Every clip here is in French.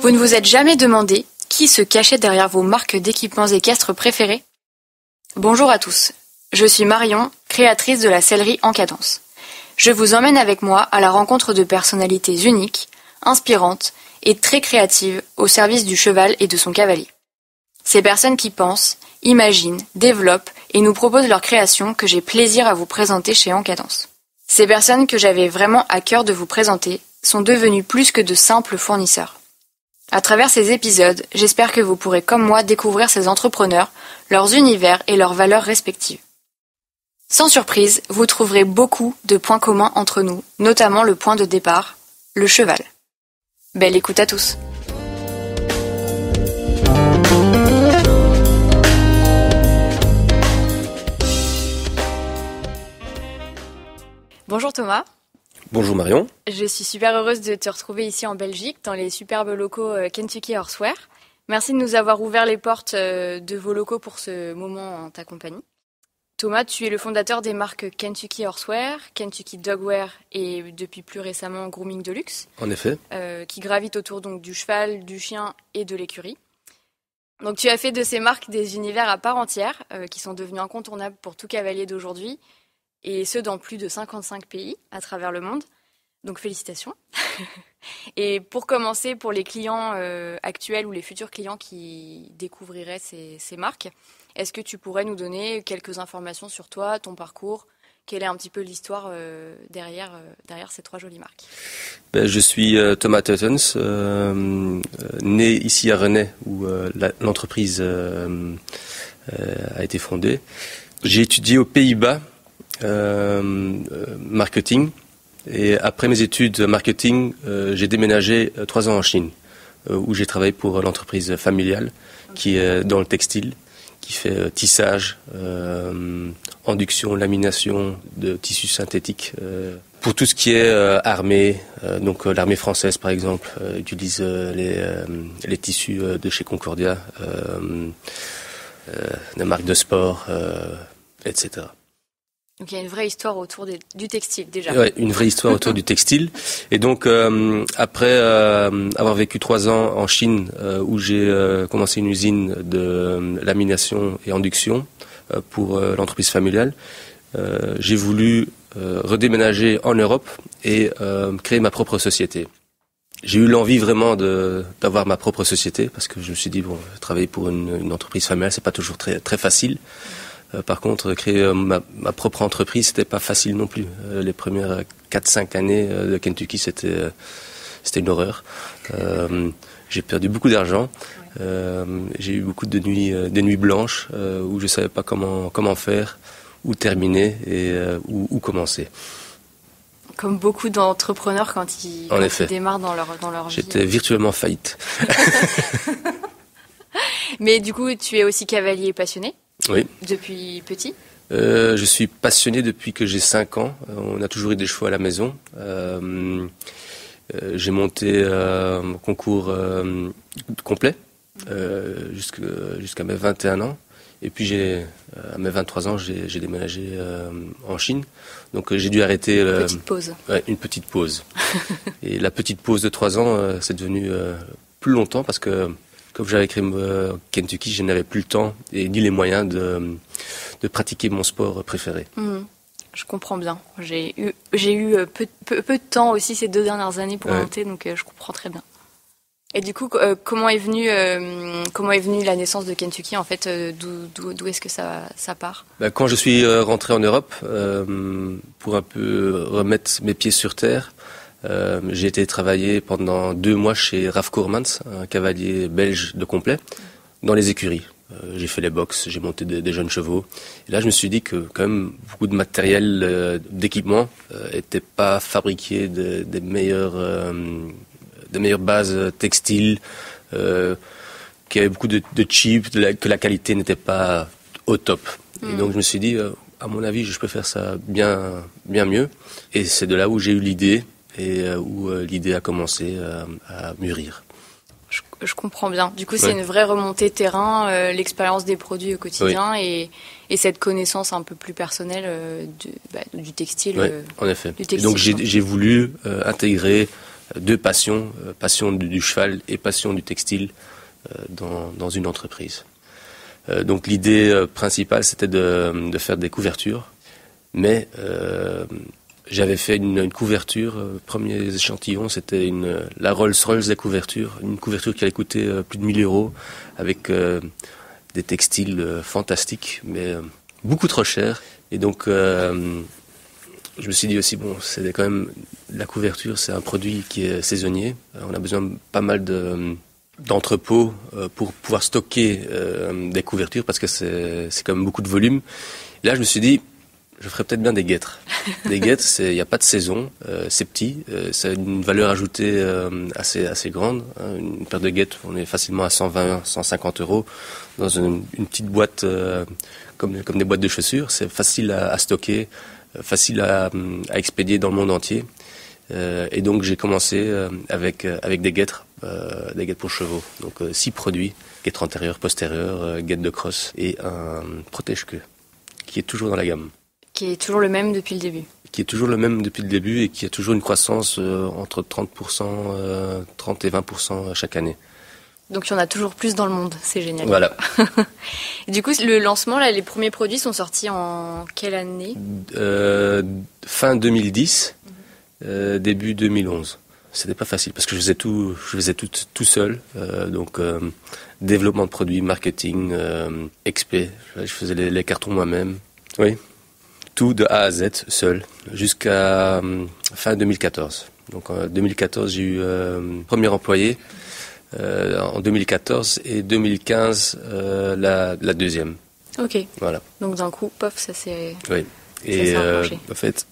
Vous ne vous êtes jamais demandé qui se cachait derrière vos marques d'équipements équestres préférées ? Bonjour à tous, je suis Marion, créatrice de la sellerie En Cadence. Je vous emmène avec moi à la rencontre de personnalités uniques, inspirantes et très créatives au service du cheval et de son cavalier. Ces personnes qui pensent, imaginent, développent et nous proposent leurs créations que j'ai plaisir à vous présenter chez En Cadence. Ces personnes que j'avais vraiment à cœur de vous présenter sont devenues plus que de simples fournisseurs. À travers ces épisodes, j'espère que vous pourrez comme moi découvrir ces entrepreneurs, leurs univers et leurs valeurs respectives. Sans surprise, vous trouverez beaucoup de points communs entre nous, notamment le point de départ, le cheval. Belle écoute à tous. Bonjour Thomas. Bonjour Marion. Je suis super heureuse de te retrouver ici en Belgique, dans les superbes locaux Kentucky Horseware. Merci de nous avoir ouvert les portes de vos locaux pour ce moment en ta compagnie. Thomas, tu es le fondateur des marques Kentucky Horseware, Kentucky Dogwear et depuis plus récemment Grooming de luxe. En effet. Qui gravitent autour donc du cheval, du chien et de l'écurie. Donc tu as fait de ces marques des univers à part entière qui sont devenus incontournables pour tout cavalier d'aujourd'hui. Et ce, dans plus de 55 pays à travers le monde. Donc, félicitations. Et pour commencer, pour les clients actuels ou les futurs clients qui découvriraient ces marques, est-ce que tu pourrais nous donner quelques informations sur toi, ton parcours ? Quelle est un petit peu l'histoire derrière ces trois jolies marques ? Je suis Thomas Teutens, né ici à Rennes, où l'entreprise a été fondée. J'ai étudié aux Pays-Bas, marketing, et après mes études marketing, j'ai déménagé 3 ans en Chine, où j'ai travaillé pour l'entreprise familiale qui est dans le textile, qui fait tissage, induction, lamination de tissus synthétiques. Pour tout ce qui est armée, donc l'armée française par exemple utilise les tissus de chez Concordia, des marques de sport, etc. Donc il y a une vraie histoire autour du textile déjà. Oui, une vraie histoire autour du textile. Et donc après avoir vécu 3 ans en Chine, où j'ai commencé une usine de lamination et induction pour l'entreprise familiale, j'ai voulu redéménager en Europe et créer ma propre société. J'ai eu l'envie vraiment d'avoir ma propre société parce que je me suis dit travailler pour une entreprise familiale, c'est pas toujours très très facile. Par contre, créer ma propre entreprise, c'était pas facile non plus. Les premières 4-5 années de Kentucky, c'était une horreur. J'ai perdu beaucoup d'argent. J'ai eu beaucoup de nuits blanches où je savais pas comment faire, où terminer et où commencer. Comme beaucoup d'entrepreneurs quand ils démarrent dans leur vie. J'étais virtuellement faillite. Mais du coup, tu es aussi cavalier passionné ? Oui. Depuis petit ? Je suis passionné depuis que j'ai 5 ans. On a toujours eu des chevaux à la maison. J'ai monté un concours complet jusqu'à mes 21 ans. Et puis à mes 23 ans, j'ai déménagé en Chine. Donc j'ai dû arrêter... Une petite pause. Ouais, une petite pause. Et la petite pause de 3 ans, c'est devenu plus longtemps parce que comme j'avais créé Kentucky, je n'avais plus le temps et ni les moyens de pratiquer mon sport préféré. Je comprends bien. J'ai eu peu de temps aussi ces 2 dernières années pour monter, donc je comprends très bien. Et du coup, comment est venue la naissance de Kentucky en fait d'où est-ce que ça part ? Quand je suis rentré en Europe, pour un peu remettre mes pieds sur terre, j'ai été travailler pendant 2 mois chez Raf Koermans, un cavalier belge de complet, dans les écuries. J'ai fait les box, j'ai monté des jeunes chevaux. Et là, je me suis dit que quand même beaucoup de matériel, d'équipement, était pas fabriqué des meilleures bases textiles, qu'il y avait beaucoup de cheap, que la qualité n'était pas au top. Et donc je me suis dit, à mon avis, je peux faire ça bien mieux. Et c'est de là où j'ai eu l'idée. Et où l'idée a commencé à mûrir. Je comprends bien. Du coup, c'est une vraie remontée terrain, l'expérience des produits au quotidien et cette connaissance un peu plus personnelle du textile. Oui, en effet. Du textile, et donc j'ai voulu intégrer deux passions, passion du cheval et passion du textile dans une entreprise. Donc l'idée principale, c'était de faire des couvertures, mais j'avais fait une couverture, premier échantillon, c'était la Rolls-Royce des couvertures, une couverture qui allait coûter plus de 1 000 €, avec des textiles fantastiques, mais beaucoup trop chers. Et donc, je me suis dit aussi, bon, c'est quand même, la couverture, c'est un produit qui est saisonnier. On a besoin de pas mal d'entrepôts pour pouvoir stocker des couvertures, parce que c'est quand même beaucoup de volume. Et là, je me suis dit, je ferais peut-être bien des guêtres. Des guêtres, il n'y a pas de saison, c'est petit, ça a une valeur ajoutée assez grande. Hein. Une paire de guêtres, on est facilement à 120, 150 € dans une petite boîte comme des boîtes de chaussures. C'est facile à stocker, facile à expédier dans le monde entier. Et donc j'ai commencé avec des guêtres pour chevaux. Donc 6 produits, guêtres antérieures, postérieures, guêtres de crosse et un protège-queue, qui est toujours dans la gamme. Qui est toujours le même depuis le début. Qui est toujours le même depuis le début et qui a toujours une croissance entre 30% et 20% chaque année. Donc il y en a toujours plus dans le monde, c'est génial. Voilà. Du coup, le lancement, là, les premiers produits sont sortis en quelle année ? Fin 2010, début 2011. C'était pas facile parce que je faisais tout seul. Donc développement de produits, marketing, expé. Je faisais les cartons moi-même. Oui. Tout de A à Z, seul, jusqu'à fin 2014. Donc en 2014, j'ai eu premier employé, en 2014 et 2015, la deuxième. Ok. Voilà. Donc d'un coup, pof, ça s'est... Oui. Et en fait,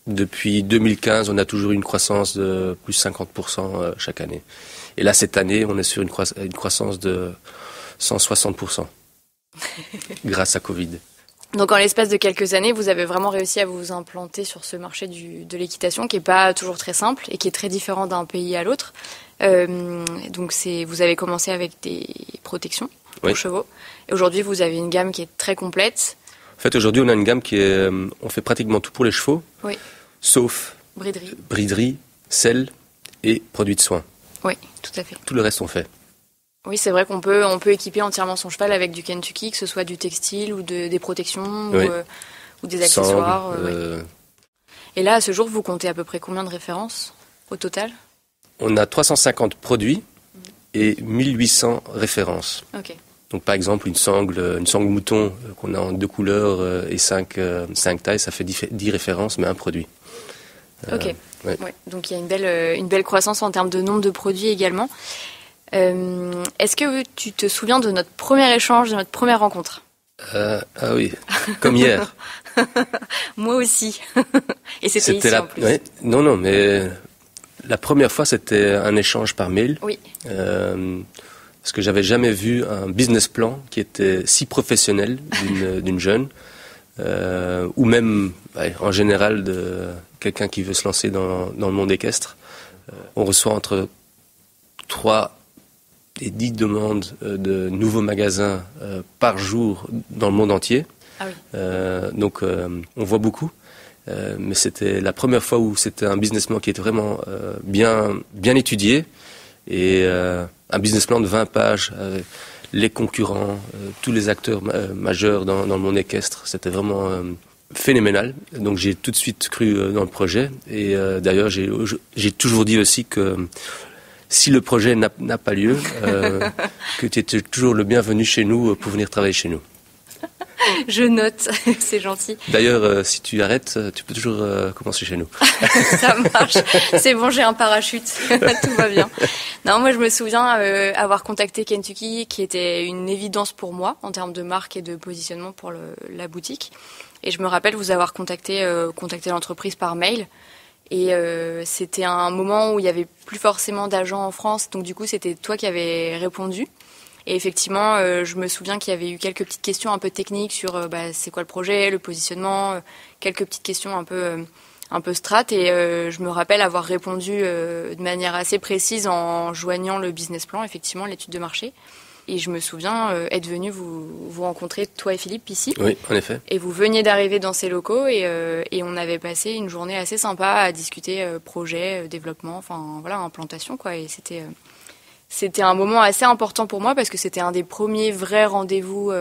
depuis 2015, on a toujours eu une croissance de plus 50% chaque année. Et là, cette année, on est sur une croissance de 160%, grâce à Covid. Donc en l'espace de quelques années, vous avez vraiment réussi à vous implanter sur ce marché de l'équitation qui n'est pas toujours très simple et qui est très différent d'un pays à l'autre. Donc vous avez commencé avec des protections pour chevaux. Et aujourd'hui, vous avez une gamme qui est très complète. En fait, aujourd'hui, on a une gamme on fait pratiquement tout pour les chevaux, sauf briderie, selle et produits de soins. Oui, tout à fait. Tout le reste, on fait. Oui, c'est vrai qu'on peut équiper entièrement son cheval avec du Kentucky, que ce soit du textile ou des protections ou des accessoires. Et là, à ce jour, vous comptez à peu près combien de références au total ? On a 350 produits et 1800 références. Ok. Donc par exemple, une sangle mouton qu'on a en 2 couleurs et 5 tailles, ça fait 10 références, mais un produit. Ok. Ouais. Donc il y a une belle croissance en termes de nombre de produits également. Est-ce que tu te souviens de notre premier échange, de notre première rencontre ? Ah oui, comme hier. Moi aussi. Et c'était ici en plus. Ouais, non, mais la première fois, c'était un échange par mail. Oui. Parce que j'avais jamais vu un business plan qui était si professionnel d'une jeune, ou même en général de quelqu'un qui veut se lancer dans le monde équestre. On reçoit entre 3 et 10 demandes de nouveaux magasins par jour dans le monde entier. Ah oui. Donc on voit beaucoup. Mais c'était la première fois où c'était un business plan qui était vraiment bien étudié. Et un business plan de 20 pages, avec les concurrents, tous les acteurs majeurs dans le monde équestre. C'était vraiment phénoménal. Donc j'ai tout de suite cru dans le projet. Et d'ailleurs, j'ai toujours dit aussi que si le projet n'a pas lieu, que tu étais toujours le bienvenu chez nous pour venir travailler chez nous. Je note, c'est gentil. D'ailleurs, si tu arrêtes, tu peux toujours commencer chez nous. Ça marche, c'est bon, j'ai un parachute, tout va bien. Non, moi je me souviens avoir contacté Kentucky, qui était une évidence pour moi en termes de marque et de positionnement pour la boutique. Et je me rappelle vous avoir contacté l'entreprise par mail. Et c'était un moment où il y avait plus forcément d'agents en France, donc du coup c'était toi qui avais répondu. Et effectivement, je me souviens qu'il y avait eu quelques petites questions un peu techniques sur c'est quoi le projet, le positionnement, quelques petites questions un peu strat. Et je me rappelle avoir répondu de manière assez précise en joignant le business plan, effectivement, l'étude de marché. Et je me souviens être venue vous rencontrer, toi et Philippe, ici. Oui, en effet. Et vous veniez d'arriver dans ces locaux et on avait passé une journée assez sympa à discuter projet, développement, enfin voilà, implantation, quoi. Et c'était un moment assez important pour moi parce que c'était un des premiers vrais rendez-vous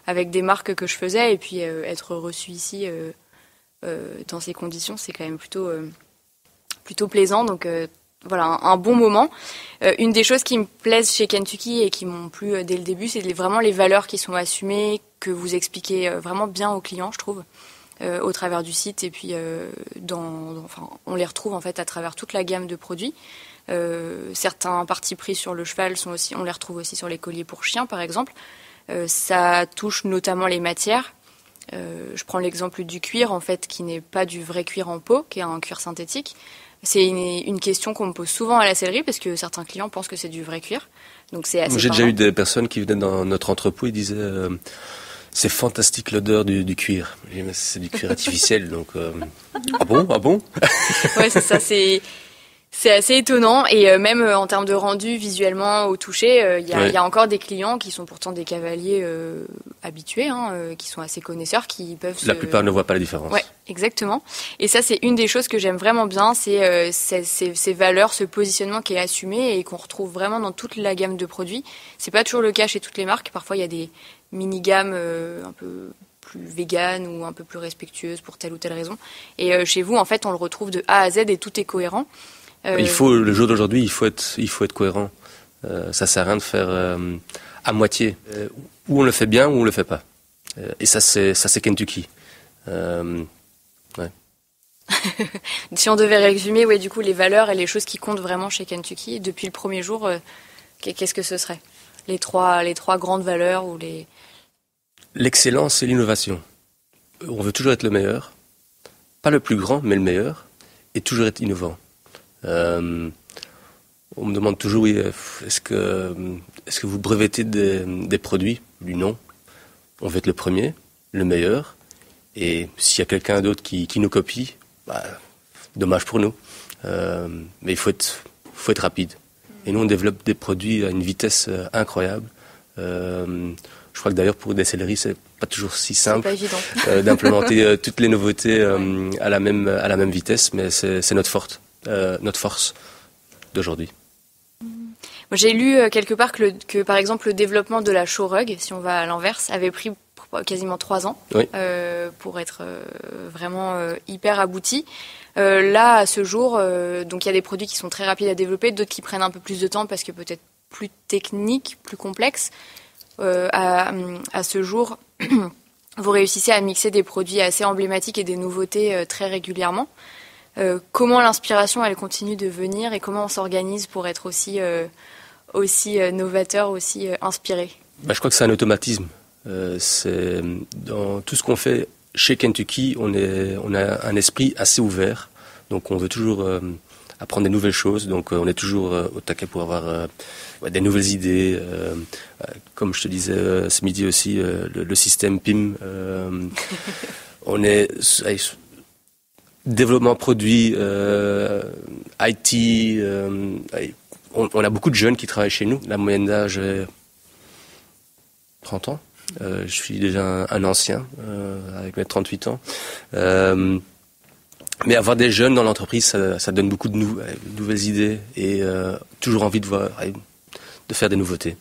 avec des marques que je faisais. Et puis être reçu ici dans ces conditions, c'est quand même plutôt plaisant. Donc voilà, un bon moment. Une des choses qui me plaisent chez Kentucky et qui m'ont plu dès le début, c'est vraiment les valeurs qui sont assumées, que vous expliquez vraiment bien aux clients, je trouve, au travers du site. Et puis, on les retrouve en fait à travers toute la gamme de produits. Certains partis pris sur le cheval on les retrouve aussi sur les colliers pour chiens, par exemple. Ça touche notamment les matières. Je prends l'exemple du cuir, en fait, qui n'est pas du vrai cuir en peau, qui est un cuir synthétique. C'est une question qu'on me pose souvent à la sellerie parce que certains clients pensent que c'est du vrai cuir. Donc c'est assez J'ai parlant. déjà eu des personnes qui venaient dans notre entrepôt et disaient c'est fantastique l'odeur du cuir. J'ai dit, mais c'est du cuir artificiel, donc ah bon. Ouais, c'est ça. C'est assez étonnant et même en termes de rendu visuellement au toucher, il y a encore des clients qui sont pourtant des cavaliers habitués, qui sont assez connaisseurs, qui peuvent La plupart ne voient pas la différence. Ouais, exactement. Et ça, c'est une des choses que j'aime vraiment bien, c'est ces valeurs, ce positionnement qui est assumé et qu'on retrouve vraiment dans toute la gamme de produits. C'est pas toujours le cas chez toutes les marques. Parfois, il y a des mini-gammes un peu plus véganes ou un peu plus respectueuses pour telle ou telle raison. Et chez vous, en fait, on le retrouve de A à Z et tout est cohérent. Le jour d'aujourd'hui, il faut être cohérent. Ça sert à rien de faire à moitié. Ou on le fait bien ou on le fait pas. Et ça c'est Kentucky. Ouais. Si on devait résumer, ouais, du coup, les valeurs et les choses qui comptent vraiment chez Kentucky depuis le premier jour, qu'est-ce que ce serait les trois grandes valeurs ou les... L'excellence et l'innovation. On veut toujours être le meilleur, pas le plus grand, mais le meilleur, et toujours être innovant. On me demande toujours, oui, est-ce que vous brevetez des produits? Du non. On veut être le premier, le meilleur, et s'il y a quelqu'un d'autre qui nous copie, dommage pour nous. Mais il faut être rapide. Et nous, on développe des produits à une vitesse incroyable. Je crois que d'ailleurs pour des selleries, c'est pas toujours si simple d'implémenter toutes les nouveautés à la même vitesse, mais c'est notre force d'aujourd'hui. J'ai lu quelque part que par exemple le développement de la show rug, si on va à l'inverse, avait pris quasiment 3 ans oui. Pour être vraiment hyper abouti. Là, à ce jour, donc il y a des produits qui sont très rapides à développer, d'autres qui prennent un peu plus de temps parce que peut-être plus techniques, plus complexes. À ce jour, vous réussissez à mixer des produits assez emblématiques et des nouveautés très régulièrement. Comment l'inspiration, elle continue de venir et comment on s'organise pour être aussi novateur, aussi inspiré? Je crois que c'est un automatisme. C'est dans tout ce qu'on fait chez Kentucky, on a un esprit assez ouvert. Donc on veut toujours apprendre des nouvelles choses. Donc on est toujours au taquet pour avoir des nouvelles idées. Comme je te disais ce midi aussi, le système PIM. On est développement produit, IT. On a beaucoup de jeunes qui travaillent chez nous. La moyenne d'âge est 30 ans. Je suis déjà un ancien, avec mes 38 ans. Mais avoir des jeunes dans l'entreprise, ça donne beaucoup de nouvelles idées et toujours envie de faire des nouveautés.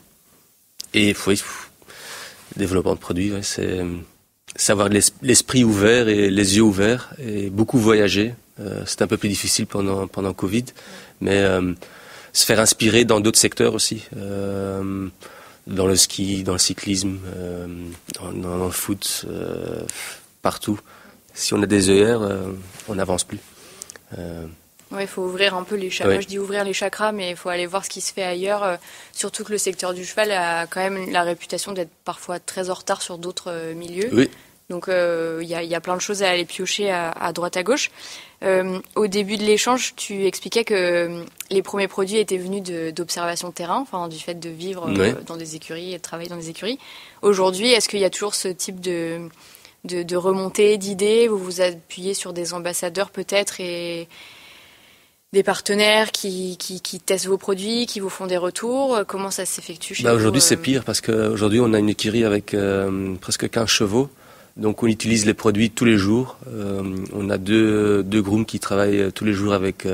Et développement de produits, c'est avoir l'esprit ouvert et les yeux ouverts et beaucoup voyager. C'est un peu plus difficile pendant Covid, mais se faire inspirer dans d'autres secteurs aussi. Dans le ski, dans le cyclisme, dans le foot, partout. Si on a des œillères, on n'avance plus. Il faut ouvrir un peu les chakras. Moi, je dis ouvrir les chakras, mais il faut aller voir ce qui se fait ailleurs. Surtout que le secteur du cheval a quand même la réputation d'être parfois très en retard sur d'autres milieux. Oui. Donc il y a plein de choses à aller piocher à droite à gauche. Au début de l'échange, tu expliquais que les premiers produits étaient venus d'observation de terrain, enfin du fait de vivre dans des écuries et de travailler dans des écuries. Aujourd'hui, est-ce qu'il y a toujours ce type de remontée d'idées? Vous vous appuyez sur des ambassadeurs peut-être et des partenaires qui testent vos produits, qui vous font des retours? Comment ça s'effectue chez vous? Aujourd'hui, c'est pire parce qu'aujourd'hui, on a une écurie avec presque 15 chevaux. Donc, on utilise les produits tous les jours. On a deux grooms qui travaillent tous les jours avec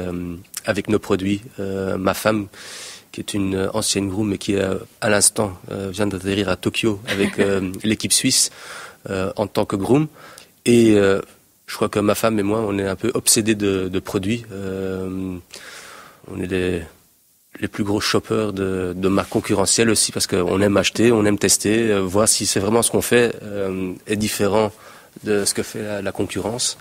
nos produits. Ma femme, qui est une ancienne groom et qui, à l'instant, vient d'atterrir à Tokyo avec l'équipe suisse en tant que groom. Et je crois que ma femme et moi, on est un peu obsédés de produits. On est les plus gros shoppers de marques concurrentielles aussi parce qu'on aime acheter, on aime tester, voir si c'est vraiment ce qu'on fait est différent de ce que fait la concurrence.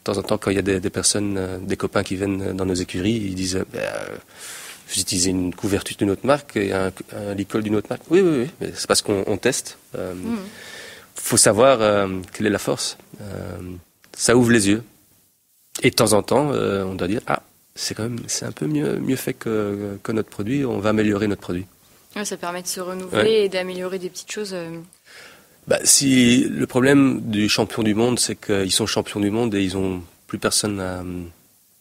De temps en temps, quand il y a des personnes, des copains qui viennent dans nos écuries, ils disent vous utilisez une couverture d'une autre marque et un licol d'une autre marque. Oui, mais c'est parce qu'on teste. Faut savoir quelle est la force. Ça ouvre les yeux. Et de temps en temps, on doit dire c'est un peu mieux fait que notre produit. On va améliorer notre produit. Ouais, ça permet de se renouveler et d'améliorer des petites choses. Si le problème du champion du monde, c'est qu'ils sont champions du monde et ils ont plus personne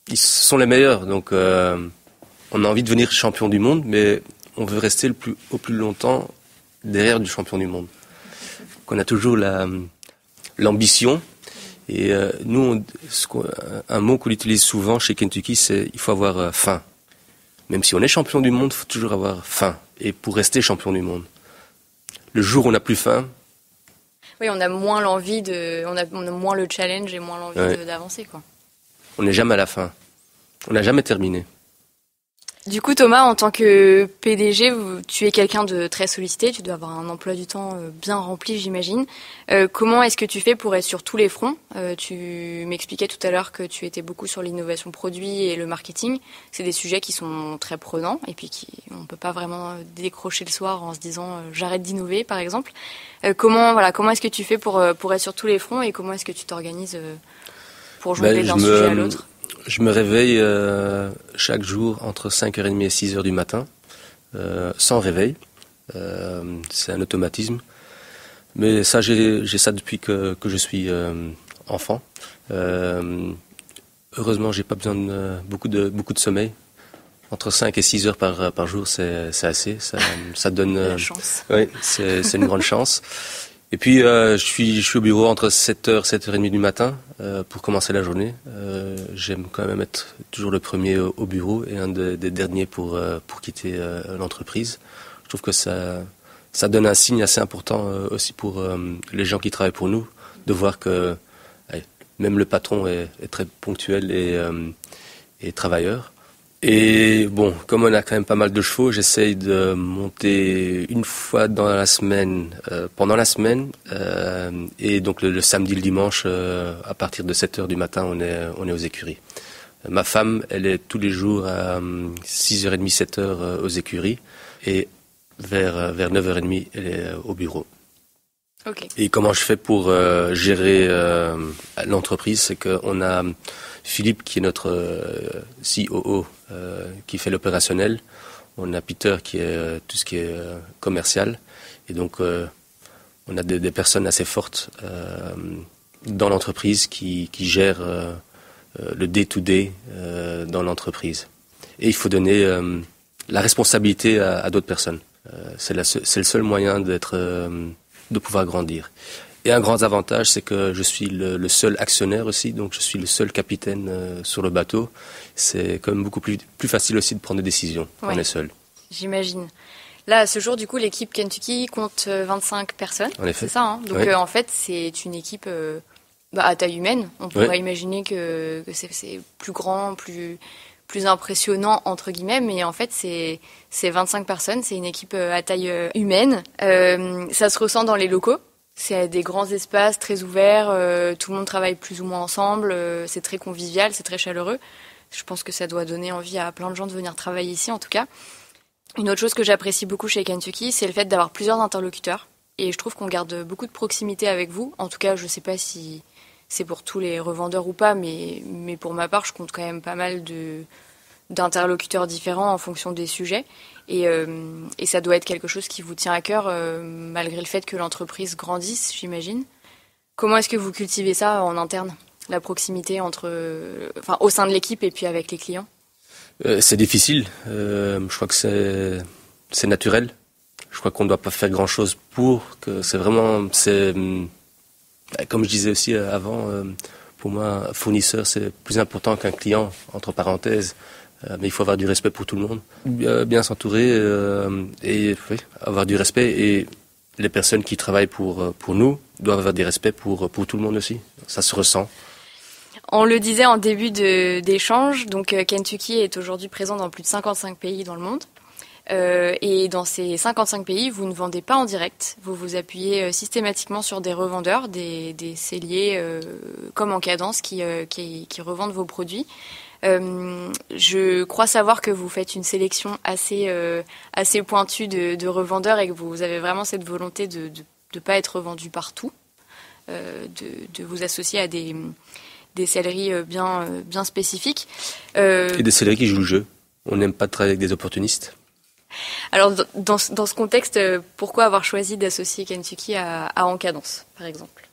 ils sont les meilleurs. Donc on a envie de devenir champion du monde, mais on veut rester au plus longtemps derrière du champion du monde. Donc on a toujours l'ambition. Et nous, un mot qu'on utilise souvent chez Kentucky, c'est il faut avoir faim. Même si on est champion du monde, il faut toujours avoir faim. Et pour rester champion du monde. Le jour où on n'a plus faim... Oui, on a moins l'envie on a moins le challenge et moins l'envie d'avancer, quoi. On n'est jamais à la fin. On n'a jamais terminé. Du coup, Thomas, en tant que PDG, tu es quelqu'un de très sollicité, tu dois avoir un emploi du temps bien rempli, j'imagine. Comment est-ce que tu fais pour être sur tous les fronts? Tu m'expliquais tout à l'heure que tu étais beaucoup sur l'innovation produit et le marketing. C'est des sujets qui sont très prenants et puis on peut pas vraiment décrocher le soir en se disant j'arrête d'innover, par exemple. Comment est-ce que tu fais pour être sur tous les fronts et comment est-ce que tu t'organises pour jongler d'un sujet à l'autre? Je me réveille chaque jour entre 5h30 et 6h du matin, sans réveil. C'est un automatisme. Mais ça, j'ai ça depuis que je suis enfant. Heureusement, j'ai pas besoin de beaucoup de sommeil. Entre 5 et 6 heures par jour, c'est assez. Ça donne... La chance. Oui, c'est une grande chance. Et puis, je suis au bureau entre 7h, 7h30 du matin pour commencer la journée. J'aime quand même être toujours le premier au bureau et un des derniers pour quitter l'entreprise. Je trouve que ça donne un signe assez important aussi pour les gens qui travaillent pour nous, de voir que même le patron est très ponctuel et travailleur. Et bon, comme on a quand même pas mal de chevaux, j'essaye de monter une fois dans la semaine, pendant la semaine, et donc le samedi, le dimanche, à partir de 7h du matin, on est aux écuries. Ma femme, elle est tous les jours à 6h30, 7h aux écuries, et vers 9h30, elle est au bureau. Okay. Et comment je fais pour gérer l'entreprise, c'est qu'on a Philippe qui est notre COO qui fait l'opérationnel. On a Peter qui est tout ce qui est commercial. Et donc on a des personnes assez fortes dans l'entreprise qui gèrent le day-to-day dans l'entreprise. Et il faut donner la responsabilité à d'autres personnes. C'est le seul moyen de pouvoir grandir. Et un grand avantage, c'est que je suis le seul actionnaire aussi, donc je suis le seul capitaine sur le bateau. C'est quand même beaucoup plus facile aussi de prendre des décisions quand on est seul. J'imagine. Là, à ce jour, du coup, l'équipe Kentucky compte 25 personnes. En effet. C'est ça, hein. Donc, en fait, c'est une équipe à taille humaine. On pourrait imaginer que c'est plus grand, plus impressionnant, entre guillemets, mais en fait, c'est 25 personnes. C'est une équipe à taille humaine. Ça se ressent dans les locaux. C'est des grands espaces très ouverts, tout le monde travaille plus ou moins ensemble, c'est très convivial, c'est très chaleureux. Je pense que ça doit donner envie à plein de gens de venir travailler ici en tout cas. Une autre chose que j'apprécie beaucoup chez Kentucky, c'est le fait d'avoir plusieurs interlocuteurs. Et je trouve qu'on garde beaucoup de proximité avec vous. En tout cas, je ne sais pas si c'est pour tous les revendeurs ou pas, mais pour ma part, je compte quand même pas mal d'interlocuteurs différents en fonction des sujets. Et ça doit être quelque chose qui vous tient à cœur, malgré le fait que l'entreprise grandisse, j'imagine. Comment est-ce que vous cultivez ça en interne, la proximité au sein de l'équipe et puis avec les clients? C'est difficile. Je crois que c'est naturel. Je crois qu'on ne doit pas faire grand-chose pour que c'est vraiment... comme je disais aussi avant, pour moi, un fournisseur, c'est plus important qu'un client, entre parenthèses. Mais il faut avoir du respect pour tout le monde. Bien s'entourer et oui, avoir du respect. Et les personnes qui travaillent pour nous doivent avoir du respect pour tout le monde aussi. Ça se ressent. On le disait en début d'échange, donc Kentucky est aujourd'hui présent dans plus de 55 pays dans le monde. Et dans ces 55 pays, vous ne vendez pas en direct. Vous vous appuyez systématiquement sur des revendeurs, des celliers comme en Cadence qui revendent vos produits. Je crois savoir que vous faites une sélection assez pointue de revendeurs et que vous avez vraiment cette volonté de ne pas être vendu partout, de vous associer à des selleries bien spécifiques. Et des selleries qui jouent le jeu. On n'aime pas travailler avec des opportunistes. Alors, dans ce contexte, pourquoi avoir choisi d'associer Kentucky à En Cadence, par exemple ?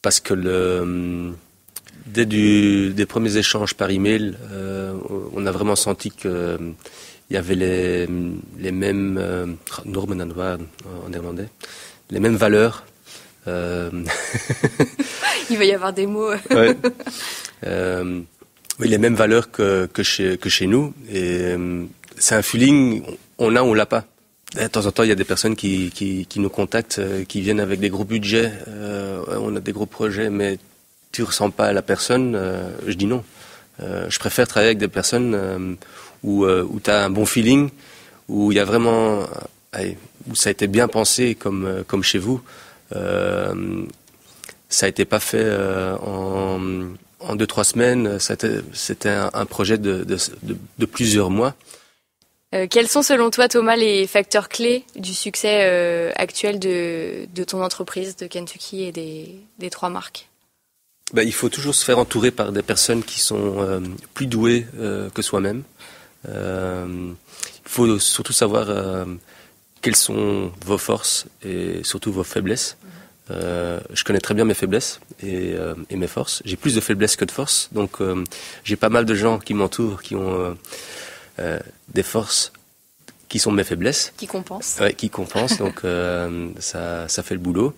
Parce que dès des premiers échanges par email, on a vraiment senti que il y avait les mêmes normen en néerlandais, les mêmes valeurs. Il va y avoir des mots. Ouais. Oui, les mêmes valeurs que chez nous. Et c'est un feeling, on l'a ou on l'a pas. De temps en temps, il y a des personnes qui nous contactent, qui viennent avec des gros budgets. On a des gros projets, mais tu ressens pas à la personne. Je dis non. Je préfère travailler avec des personnes où tu as un bon feeling, où il y a vraiment, où ça a été bien pensé comme chez vous. Ça a été pas fait en 2-3 semaines. C'était un projet de plusieurs mois. Quels sont selon toi, Thomas, les facteurs clés du succès actuel de ton entreprise, de Kentucky et des 3 marques ? Il faut toujours se faire entourer par des personnes qui sont plus douées que soi-même. Il faut surtout savoir quelles sont vos forces et surtout vos faiblesses. Je connais très bien mes faiblesses et mes forces. J'ai plus de faiblesses que de forces, donc j'ai pas mal de gens qui m'entourent qui ont des forces qui sont mes faiblesses. Qui compensent. Ouais, qui compensent, donc ça fait le boulot.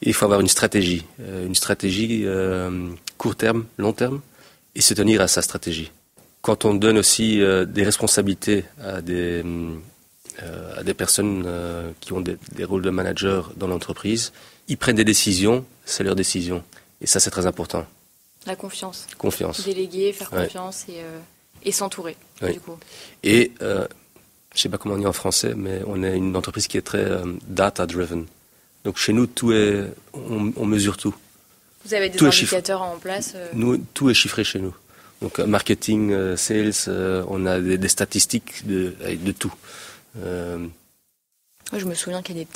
Et il faut avoir une stratégie court terme, long terme, et se tenir à sa stratégie. Quand on donne aussi des responsabilités à des personnes qui ont des rôles de manager dans l'entreprise, ils prennent des décisions, c'est leur décision. Et ça, c'est très important. La confiance. Confiance. Déléguer, faire confiance et s'entourer, du coup. Et je sais pas comment on dit en français, mais on est une entreprise qui est très data-driven. Donc chez nous, on mesure tout. Vous avez des indicateurs en place Nous, tout est chiffré chez nous. Donc marketing, sales, on a des statistiques de tout. Je me souviens qu'il y a des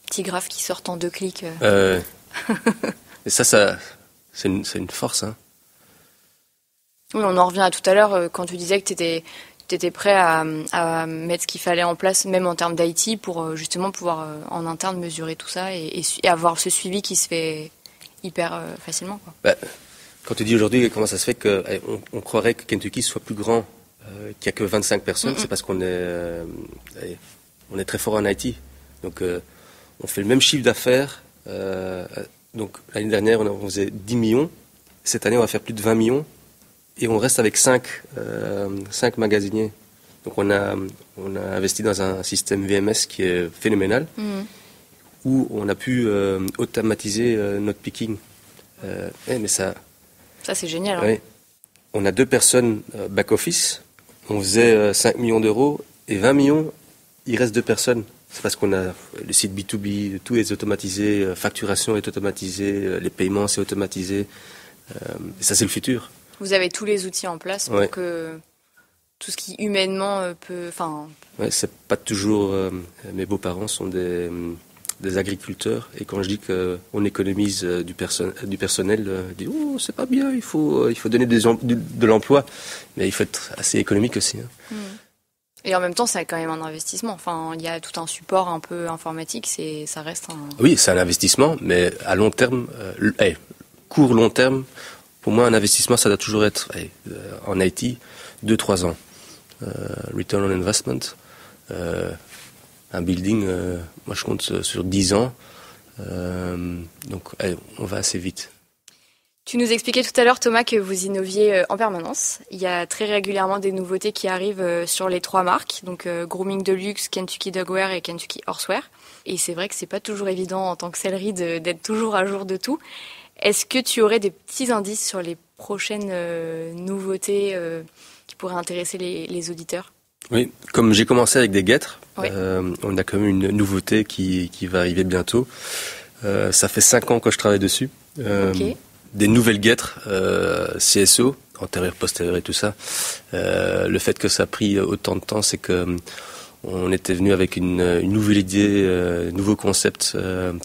petits graphes qui sortent en 2 clics. Et ça c'est une force. Hein. Oui, on en revient à tout à l'heure quand tu disais que tu étais prêt à mettre ce qu'il fallait en place, même en termes d'IT, pour justement pouvoir en interne mesurer tout ça et avoir ce suivi qui se fait hyper facilement. Quoi. Quand tu dis aujourd'hui comment ça se fait qu'on croirait que Kentucky soit plus grand, qu'il n'y a que 25 personnes, c'est parce qu'on est très fort en IT. Donc on fait le même chiffre d'affaires. Donc l'année dernière on faisait 10 millions. Cette année on va faire plus de 20 millions. Et on reste avec 5 magasiniers. Donc on a investi dans un système VMS qui est phénoménal, où on a pu automatiser notre picking. Mais ça c'est génial. Ouais. On a 2 personnes back-office. On faisait 5 millions d'euros et 20 millions, il reste 2 personnes. C'est parce qu'on a le site B2B, tout est automatisé, facturation est automatisée, les paiements c'est automatisé. Et ça c'est le futur. Vous avez tous les outils en place pour que tout ce qui humainement peut... Ouais, c'est pas toujours... mes beaux-parents sont des agriculteurs, et quand je dis qu'on économise du personnel, ils disent « Oh, c'est pas bien, il faut donner de l'emploi ». Mais il faut être assez économique aussi. Hein. Et en même temps, c'est quand même un investissement. Enfin, il y a tout un support un peu informatique, ça reste un... Oui, c'est un investissement, mais à long terme, court, long terme... Pour moi, un investissement, ça doit toujours être, en IT, 2-3 ans. return on investment. Un building, moi je compte sur 10 ans. Donc on va assez vite. Tu nous expliquais tout à l'heure, Thomas, que vous innoviez en permanence. Il y a très régulièrement des nouveautés qui arrivent sur les 3 marques, donc Grooming Deluxe, Kentucky Dogwear et Kentucky Horsewear. Et c'est vrai que c'est pas toujours évident en tant que sellerie d'être toujours à jour de tout. Est-ce que tu aurais des petits indices sur les prochaines nouveautés qui pourraient intéresser les auditeurs ? Oui, comme j'ai commencé avec des guêtres, oui. On a quand même une nouveauté qui va arriver bientôt. Ça fait 5 ans que je travaille dessus. Ok. Des nouvelles guêtres CSO, antérieur, postérieur et tout ça. Le fait que ça a pris autant de temps, c'est que on était venu avec une nouvelle idée, nouveau concept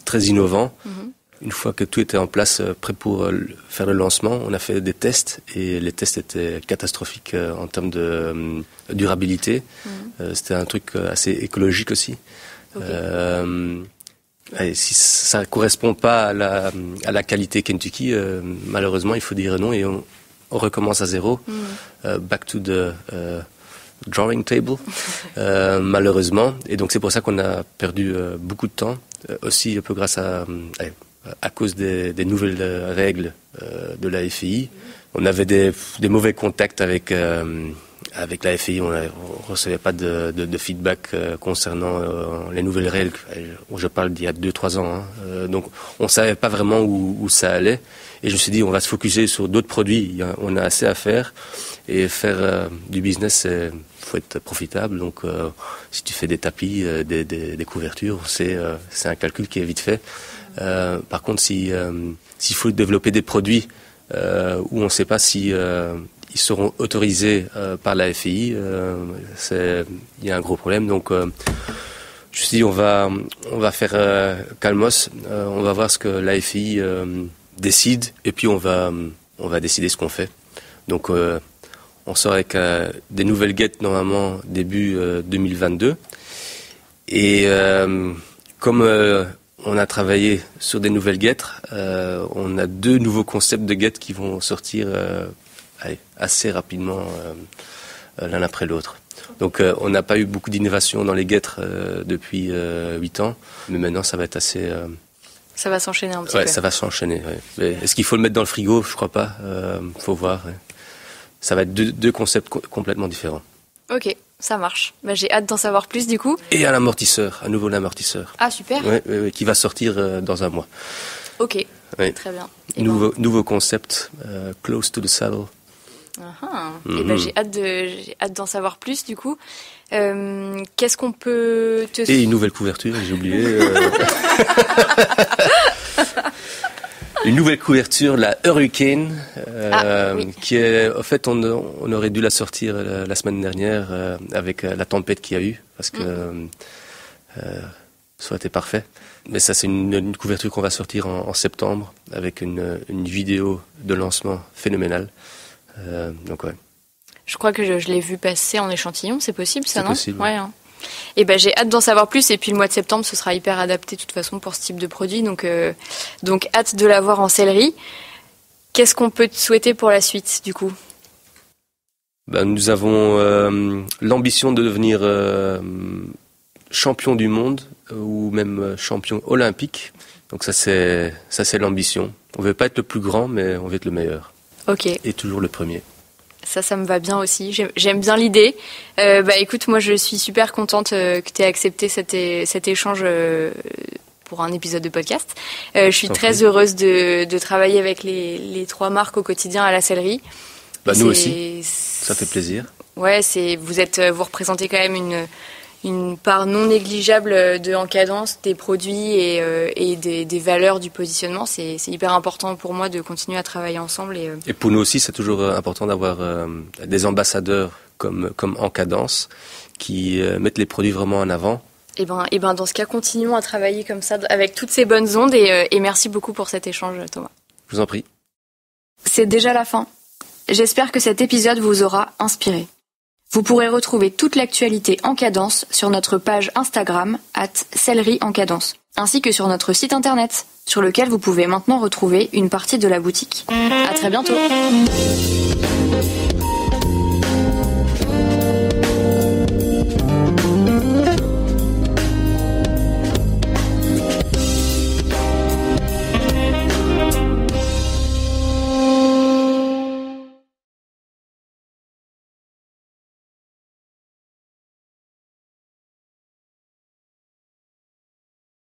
très innovant. Mm-hmm. Une fois que tout était en place, prêt pour faire le lancement, on a fait des tests et les tests étaient catastrophiques en termes de durabilité. Mm-hmm. C'était un truc assez écologique aussi. Okay. Et si ça ne correspond pas à la qualité Kentucky, malheureusement, il faut dire non et on recommence à zéro. Back to the drawing table, malheureusement. Et donc, c'est pour ça qu'on a perdu beaucoup de temps, aussi un peu grâce à cause des nouvelles règles de la FII. On avait des mauvais contacts avec la FII, on recevait pas de feedback concernant les nouvelles règles. Je parle d'il y a 2-3 ans. Donc on savait pas vraiment où ça allait. Et je me suis dit, on va se focuser sur d'autres produits. On a assez à faire. Et faire du business, faut être profitable. Donc si tu fais des tapis, des couvertures, c'est un calcul qui est vite fait. Par contre, s'il faut développer des produits où on ne sait pas si ils seront autorisés par la FII, il y a un gros problème. Donc, je me suis dit, on va faire calmos, on va voir ce que la FII décide, et puis on va décider ce qu'on fait. Donc, on sort avec des nouvelles guêtres normalement début 2022. Et comme on a travaillé sur des nouvelles guêtres, on a 2 nouveaux concepts de guêtres qui vont sortir assez rapidement l'un après l'autre. Donc on n'a pas eu beaucoup d'innovation dans les guêtres depuis 8 ans, mais maintenant ça va être assez... Ça va s'enchaîner un petit peu. Ouais, ça va s'enchaîner. Ouais. Mais est-ce qu'il faut le mettre dans le frigo ? Je crois pas. Faut voir. Ouais. Ça va être 2 concepts complètement différents. Ok, ça marche. J'ai hâte d'en savoir plus du coup. Et un amortisseur, un nouveau amortisseur. Ah super. Ouais, qui va sortir dans un mois. Ok, très bien. Nouveau concept, close to the saddle. Et j'ai hâte d'en savoir plus du coup. Qu'est-ce qu'on peut te... Et une nouvelle couverture, j'ai oublié. Une nouvelle couverture, la Hurricane, qui est, en fait, on aurait dû la sortir la semaine dernière avec la tempête qu'il y a eu, parce que ça aurait été parfait. Mais ça, c'est une couverture qu'on va sortir en septembre avec une vidéo de lancement phénoménale. Donc ouais. Je crois que je l'ai vu passer en échantillon, c'est possible ça, non ? C'est possible. Ouais. Et j'ai hâte d'en savoir plus, et puis le mois de septembre ce sera hyper adapté de toute façon pour ce type de produit, donc hâte de l'avoir en sellerie. Qu'est-ce qu'on peut te souhaiter pour la suite du coup ? Nous avons l'ambition de devenir champion du monde ou même champion olympique. Donc ça c'est l'ambition. On veut pas être le plus grand, mais on veut être le meilleur. Ok. Et toujours le premier. Ça me va bien aussi. J'aime bien l'idée. Écoute, moi, je suis super contente que tu aies accepté cet échange pour un épisode de podcast. Je suis très heureuse de travailler avec les 3 marques au quotidien à la sellerie. Nous aussi. Ça fait plaisir. Ouais, vous représentez quand même une part non négligeable de En Cadence, des produits et des valeurs du positionnement. C'est hyper important pour moi de continuer à travailler ensemble. Et pour nous aussi, c'est toujours important d'avoir des ambassadeurs comme En Cadence qui mettent les produits vraiment en avant. Et dans ce cas, continuons à travailler comme ça avec toutes ces bonnes ondes et merci beaucoup pour cet échange, Thomas. Je vous en prie. C'est déjà la fin. J'espère que cet épisode vous aura inspiré. Vous pourrez retrouver toute l'actualité En Cadence sur notre page Instagram @sellerieEncadence, ainsi que sur notre site internet, sur lequel vous pouvez maintenant retrouver une partie de la boutique. À très bientôt.